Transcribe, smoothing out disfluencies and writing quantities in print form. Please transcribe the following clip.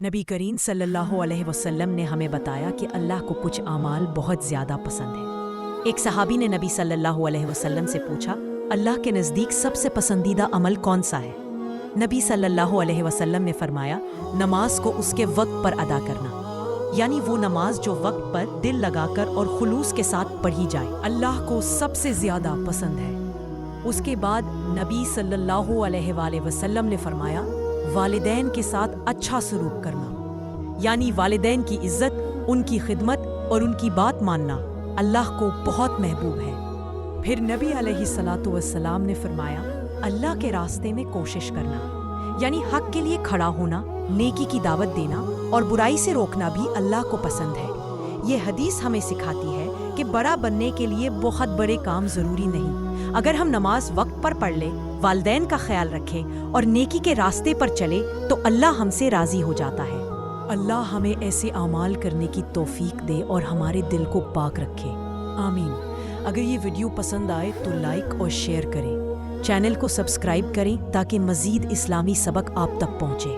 نبی کریم صلی اللہ علیہ وسلم نے ہمیں بتایا کہ اللہ کو کچھ اعمال بہت زیادہ پسند ہے۔ ایک صحابی نے نبی صلی اللہ علیہ وسلم سے پوچھا، اللہ کے نزدیک سب سے پسندیدہ عمل کون سا ہے؟ نبی صلی اللہ علیہ وسلم نے فرمایا، نماز کو اس کے وقت پر ادا کرنا، یعنی وہ نماز جو وقت پر دل لگا کر اور خلوص کے ساتھ پڑھی جائے، اللہ کو سب سے زیادہ پسند ہے۔ اس کے بعد نبی صلی اللہ علیہ وآلہ وسلم نے فرمایا، والدین کے ساتھ اچھا سلوک کرنا، یعنی والدین کی عزت، ان کی خدمت اور ان کی بات ماننا اللہ کو بہت محبوب ہے۔ پھر نبی علیہ الصلاۃ والسلام نے فرمایا، اللہ کے راستے میں کوشش کرنا، یعنی حق کے لیے کھڑا ہونا، نیکی کی دعوت دینا اور برائی سے روکنا بھی اللہ کو پسند ہے۔ یہ حدیث ہمیں سکھاتی ہے کہ بڑا بننے کے لیے بہت بڑے کام ضروری نہیں۔ اگر ہم نماز وقت پر پڑھ لیں، والدین کا خیال رکھیں اور نیکی کے راستے پر چلے تو اللہ ہم سے راضی ہو جاتا ہے۔ اللہ ہمیں ایسے اعمال کرنے کی توفیق دے اور ہمارے دل کو پاک رکھے، آمین۔ اگر یہ ویڈیو پسند آئے تو لائک اور شیئر کریں، چینل کو سبسکرائب کریں تاکہ مزید اسلامی سبق آپ تک پہنچے۔